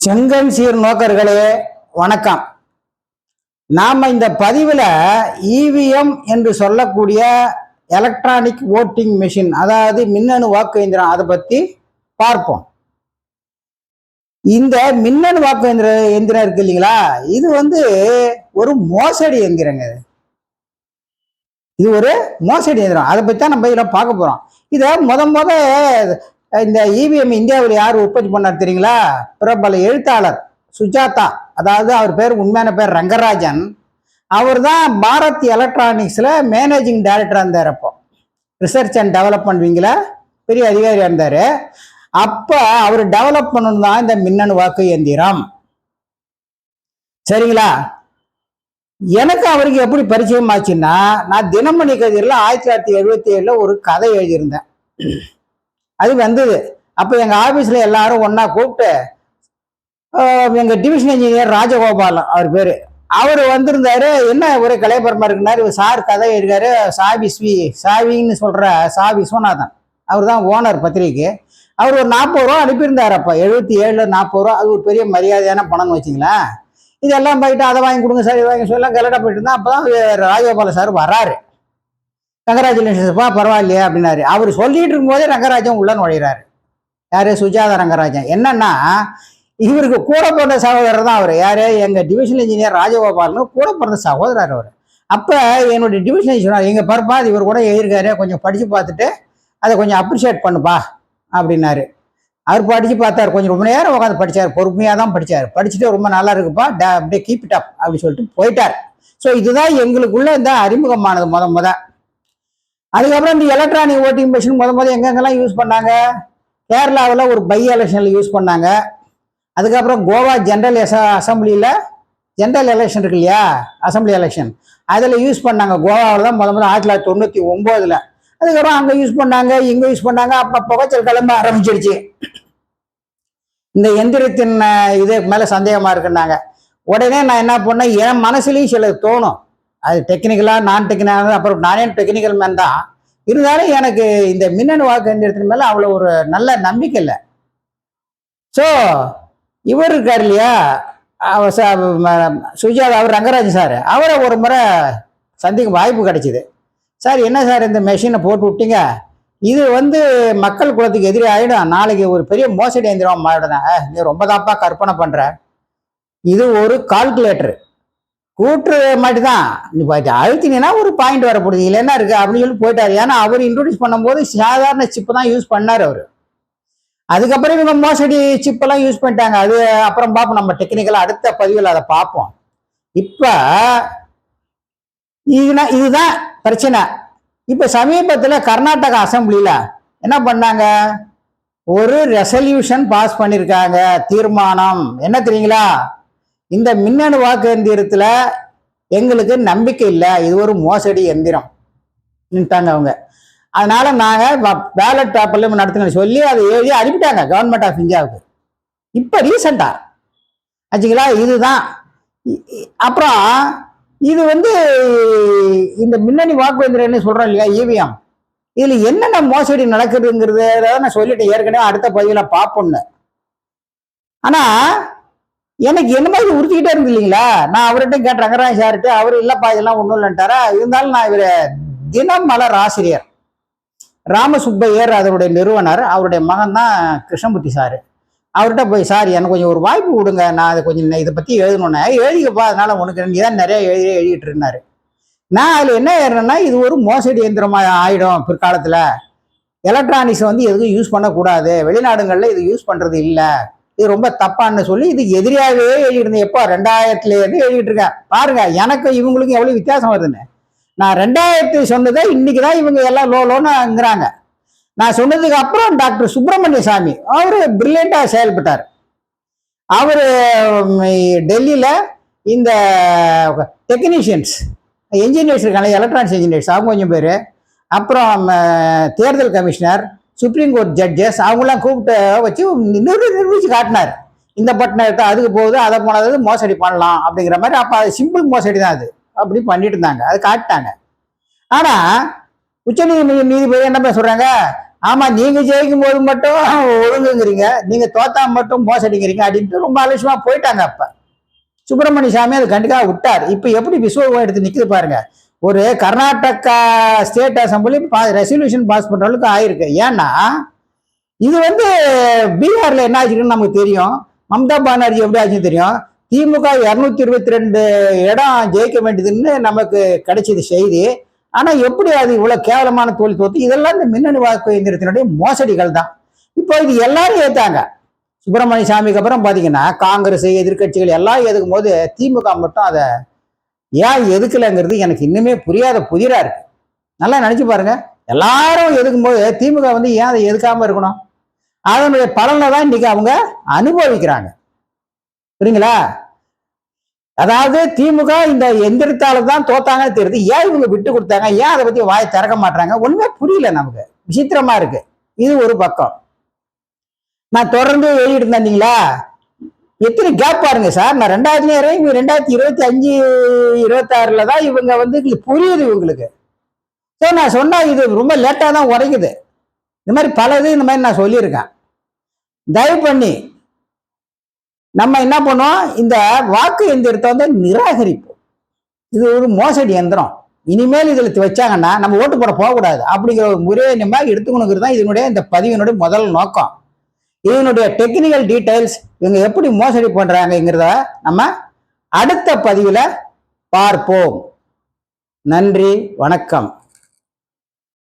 செங்கன் சீர் நோக்கர்களே வணக்கம். நாம இந்த பதிவில் இவிஎம் என்று சொல்லக்கூடிய எலக்ட்ரானிக் ஓட்டிங் மெஷின், அதாவது மின்னணு வாக்கு எந்திரம், அதை பற்றி பார்ப்போம். இந்த மின்னணு வாக்கு எந்திரம் இருக்கு இல்லைங்களா, இது ஒரு மோசடி எந்திரங்க. இது ஒரு மோசடி எந்திரம். அதை பற்றி தான் நம்ம இதில் பார்க்க போகிறோம். இதை முத இந்த இவிஎம் இந்தியாவில் யார் உற்பத்தி பண்ணார் தெரியுங்களா? பிரபல எழுத்தாளர் சுஜாதா, அதாவது அவர் பேர் உண்மையான பேர் ரங்கராஜன். அவர் தான் பாரத் எலக்ட்ரானிக்ஸில் மேனேஜிங் டைரக்டராக இருந்தார். அப்போ ரிசர்ச் அண்ட் டெவலப்மெண்ட் விங்கில் பெரிய அதிகாரியாக இருந்தார். அப்போ அவர் டெவலப் பண்ணணும் தான் இந்த மின்னணு வாக்கு எந்திரம். சரிங்களா? எனக்கு அவருக்கு எப்படி பரிச்சயம் ஆச்சுன்னா, நான் தினமணி கதிரில் 1977 ஒரு கதை எழுதியிருந்தேன். அது வந்தது. அப்போ எங்கள் ஆஃபீஸில் எல்லாரும் ஒன்றா கூப்பிட்டு, எங்கள் டிவிஷன் இன்ஜினியர் ராஜகோபாலம் அவர் பேர், அவர் வந்திருந்தாரு. என்ன ஒரே கலைபரமாக இருக்குனாரு. சார் கதை எழுதினாரு. சாவின்னு சொல்கிற சா விஸ்வநாதன், அவர் தான் ஓனர் பத்திரிக்கை. அவர் ஒரு 40 ரூபா அனுப்பியிருந்தார். அப்போ 77 40 ரூபா. அது ஒரு பெரிய மரியாதையான பணம்னு வச்சிங்களேன். இதெல்லாம் போயிட்டு அதை வாங்கி கொடுங்க சார், வாங்கி சொல்லலாம் கலட்டாக போயிட்டு இருந்தா. அப்போ தான் ராஜகோபால சார் வர்றாரு. ரங்கராஜன்ப்பா பரவாயில்லையா அப்படின்னாரு. அவர் சொல்லிட்டு இருக்கும்போதே ரங்கராஜன் உள்ள நுழைகிறாரு. யாரு? சுஜாதா ரங்கராஜன். என்னன்னா, இவருக்கு கூட பிறந்த சகோதரர் தான் அவர். யாரு? எங்க டிவிஷன் இன்ஜினியர் ராஜகோபால்னு கூட பிறந்த சகோதரர் அவர். அப்ப என்னுடைய டிவிஷன் இன்ஜினியர், எங்க பருப்பா இவர் கூட எழுதியிருக்காரு, கொஞ்சம் படிச்சு பார்த்துட்டு அதை கொஞ்சம் அப்ரிஷியேட் பண்ணுப்பா அப்படின்னாரு. அவர் படிச்சு பார்த்தாரு. கொஞ்சம் ரொம்ப நேரம் உட்காந்து படிச்சாரு. பொறுமையாக தான் படிச்சாரு. படிச்சுட்டு ரொம்ப நல்லா இருக்குப்பா, அப்படியே கீப் இட் அப் அப்படின்னு சொல்லிட்டு போயிட்டார். ஸோ இதுதான் எங்களுக்குள்ள இந்த அறிமுகமானது முத. அதுக்கப்புறம் இந்த எலக்ட்ரானிக் ஓட்டிங் மிஷின் முத எங்கெங்கெல்லாம் யூஸ் பண்ணாங்க? கேரளாவில் ஒரு பை எலெக்ஷனில் யூஸ் பண்ணாங்க. அதுக்கப்புறம் கோவா ஜென்ரல் அசம்பிளியில் ஜென்ரல் எலெக்ஷன் இருக்கு இல்லையா, அசம்பிளி எலெக்ஷன், அதில் யூஸ் பண்ணாங்க. கோவாவில் தான் முத 1999. அதுக்கப்புறம் அங்கே யூஸ் பண்ணாங்க, இங்கே யூஸ் பண்ணாங்க. அப்போ புகைச்சல் கிளம்ப ஆரம்பிச்சிருச்சு. இந்த எந்திரத்தின் இது மேலே சந்தேகமாக இருக்குன்னாங்க. உடனே நான் என்ன பண்ணேன், என் மனசுலேயும் சில தோணும். அது டெக்னிக்கலாக நான் டெக்னிக்கலாக, அப்புறம் நானே டெக்னிக்கல் மேன் தான். இருந்தாலும் எனக்கு இந்த மின்னணு வாக்கு எந்திரத்தின் மேலே அவ்வளோ ஒரு நல்ல நம்பிக்கை இல்லை. ஸோ இவர் இருக்கார் இல்லையா, சுஜாதா, அவர் ரங்கராஜன் சார், அவரை ஒரு முறை சந்திக்க வாய்ப்பு கிடைச்சிது. சார் என்ன சார் இந்த மெஷினை போட்டு விட்டீங்க, இது மக்கள் குலத்துக்கு எதிரி ஆகிடும், நாளைக்கு ஒரு பெரிய மோசடி எந்திரம் மாறிடுறேன். நீ ரொம்ப தாப்பா கற்பனை பண்ணுற. இது ஒரு கால்குலேட்டர் கூட்டுற மாதிரி தான். நீ அழுத்தினா ஒரு பாயிண்ட் வரப்படுது, இல்லை என்ன இருக்கு அப்படின்னு சொல்லி போயிட்டாரு. ஏன்னா அவர் இன்ட்ரோடியூஸ் பண்ணும்போது சாதாரண சிப்பு தான் யூஸ் பண்ணார் அவர். அதுக்கப்புறம் இவங்க மோசடி சிப்பெல்லாம் யூஸ் பண்ணிட்டாங்க. அது அப்புறம் பார்ப்போம், நம்ம டெக்னிக்கலாக அடுத்த பதிவில் அதை பார்ப்போம். இப்போ இதுதான் பிரச்சனை. இப்போ சமீபத்தில் கர்நாடகா அசம்பிளியில் என்ன பண்ணாங்க, ஒரு ரெசல்யூஷன் பாஸ் பண்ணியிருக்காங்க, தீர்மானம். என்ன தெரியுங்களா? இந்த மின்னணு வாக்கு எந்திரத்தில் எங்களுக்கு நம்பிக்கை இல்லை, இது ஒரு மோசடி எந்திரம் நின்ட்டாங்க அவங்க. அதனால நாங்கள் பேலட் பேப்பர்ல நடத்துங்கன்னு சொல்லி அதை எழுதி அனுப்பிட்டாங்க கவர்மெண்ட் ஆஃப் இந்தியாவுக்கு. இப்போ ரீசெண்டா ஆச்சுங்களா, இதுதான். அப்புறம் இது இந்த மின்னணு வாக்கு எந்திரம் சொல்றோம் இல்லையா, இவிஎம், இதுல என்னென்ன மோசடி நடக்குதுங்கிறது நான் சொல்லிட்டேன் ஏற்கனவே, அடுத்த பதிவில் பார்ப்போம்னு. ஆனா எனக்கு என்ன மாதிரி உறுத்திக்கிட்டே இருந்து இல்லைங்களா. நான் அவர்கிட்ட கேட்டேன், ரங்கராஜ் சார்ட்டு. அவர் இல்லப்பா இதெல்லாம் ஒன்றும் இல்லைன்ட்டாரா. இருந்தாலும் நான் இவர் தினமலர் ஆசிரியர் ராமசுப்பையர், அதனுடைய நிறுவனர், அவருடைய மகன் தான் கிருஷ்ணமூர்த்தி சார். அவர்கிட்ட போய், சார் எனக்கு கொஞ்சம் ஒரு வாய்ப்பு கொடுங்க, நான் அதை கொஞ்சம் இதை பற்றி எழுதணுன்னே. எழுதிக்கப்பா, அதனால உனக்கு நீ தான் நிறைய எழுதிட்டு இருந்தாரு. நான் அதில் என்ன எழுதுறேன்னா, இது ஒரு மோசடி எந்திரமாக ஆகிடும் பிற்காலத்தில், எலக்ட்ரானிக்ஸ் எதுவும் யூஸ் பண்ணக்கூடாது, வெளிநாடுகளில் இது யூஸ் பண்ணுறது இல்லை, இது ரொம்ப தப்பான்னு சொல்லி இது எதிரியாகவே எழுதிருந்தேன். எப்போ 2000 எழுதிட்டு இருக்கேன். பாருங்க எனக்கு இவங்களுக்கும் எவ்வளவு வித்தியாசம் வருதுன்னு. நான் 2000 சொன்னதை இன்னைக்கு தான் இவங்க எல்லாம் லோன்னுங்கிறாங்க. நான் சொன்னதுக்கு அப்புறம் டாக்டர் சுப்பிரமணிய சாமி அவரு பிரில்லியண்டா செயல்பட்டார். அவரு டெல்லியில இந்த டெக்னீஷியன்ஸ் என்ஜினியர்ஸ் இருக்காங்க, எலக்ட்ரானிக்ஸ் என்ஜினியர்ஸ், அவங்க கொஞ்சம் பேர், அப்புறம் தேர்தல் கமிஷனர், சுப்ரீம் கோர்ட் ஜட்ஜஸ், அவங்களாம் கூப்பிட்டு வச்சு நிரூபிச்சு காட்டினார். இந்த பட்டனை எடுத்தால் அதுக்கு போகுது, அதை போனது மோசடி பண்ணலாம் அப்படிங்கிற மாதிரி. அப்போ அது சிம்பிள் மோசடி தான், அது அப்படி பண்ணிட்டு இருந்தாங்க, அது காட்டிட்டாங்க. ஆனால் உச்ச நீதிபதி என்ன சொல்றாங்க, ஆமா நீங்க ஜெயிக்கும் போது மட்டும் ஒழுங்குங்கிறீங்க, நீங்க தோத்தா மட்டும் மோசடிங்கிறீங்க அப்படின்ட்டு ரொம்ப அலட்சியமா போயிட்டாங்க. அப்ப சுப்பிரமணிய சாமி அது கண்டிப்பா விட்டார். இப்ப எப்படி விஸ்வரூபம் எடுத்து நிக்குது பாருங்க. ஒரு Karnataka state assembly resolution pass பண்ற அளவுக்கு ஆயிருக்கு. ஏன்னா இது பீகார்ல என்ன ஆச்சுன்னு நமக்கு தெரியும். மம்தா பானர்ஜி எப்படி ஆச்சுன்னு தெரியும். திமுக 222 இடம் ஜெயிக்க வேண்டியதுன்னு நமக்கு கிடைச்சது செய்தி. ஆனா எப்படி அது இவ்வளவு கேவலமான தோல்வி தோத்து? இதெல்லாம் இந்த மின்னணு வாக்கு இயந்திரத்தினுடைய மோசடிகள் தான். இப்போ இது எல்லாரும் ஏத்தாங்க. சுப்பிரமணிய சாமிக்கு அப்புறம் பாத்தீங்கன்னா காங்கிரஸ் எதிர்கட்சிகள் எல்லாம் எதுக்கும் போது திமுக மட்டும் அதை ஏன் எதுக்கலைங்கிறது எனக்கு இன்னுமே புரியாத புதிரா இருக்கு. நல்லா நினைச்சு பாருங்க. எல்லாரும் எதுக்கும் போது திமுக ஏன் அதை எதுக்காம இருக்கணும்? அதனுடைய பலனை தான் இன்னைக்கு அவங்க அனுபவிக்கிறாங்க. புரியுங்களா? அதாவது திமுக இந்த எந்திரத்தால தான் தோத்தாங்கன்னு தெரியுது. ஏன் இவங்க விட்டு கொடுத்தாங்க? ஏன் அதை பத்தி வாயை திறக்க மாட்டாங்க? ஒண்ணுமே புரியல நமக்கு. விசித்திரமா இருக்கு. இது ஒரு பக்கம். நான் தொடர்ந்து வெளியிட்டு இருந்தீங்களா, எத்தனை கேப் பாருங்க சார். நான் 2025 26 தான் இவங்க புரியுது இவங்களுக்கு. ஸோ நான் சொன்னா இது ரொம்ப லேட்டா தான் உரைக்குது. இந்த மாதிரி பலது இந்த மாதிரி நான் சொல்லியிருக்கேன். தயவு பண்ணி நம்ம என்ன பண்ணுவோம், இந்த வாக்கு எந்திரத்தை நிராகரிப்போம். இது ஒரு மோசடி எந்திரம். இனிமேல் இதுல வச்சாங்கன்னா நம்ம ஓட்டு போட போகக்கூடாது அப்படிங்கிற ஒரு முறையை நம்ம எடுத்துக்கணுங்கிறது தான் இதனுடைய இந்த பதிவினுடைய முதல் நோக்கம். இதனுடைய டெக்னிக்கல் டீடைல்ஸ் இவங்க எப்படி மோசடி பண்றாங்கிறத நம்ம அடுத்த பதிவுல பார்ப்போம். நன்றி, வணக்கம்.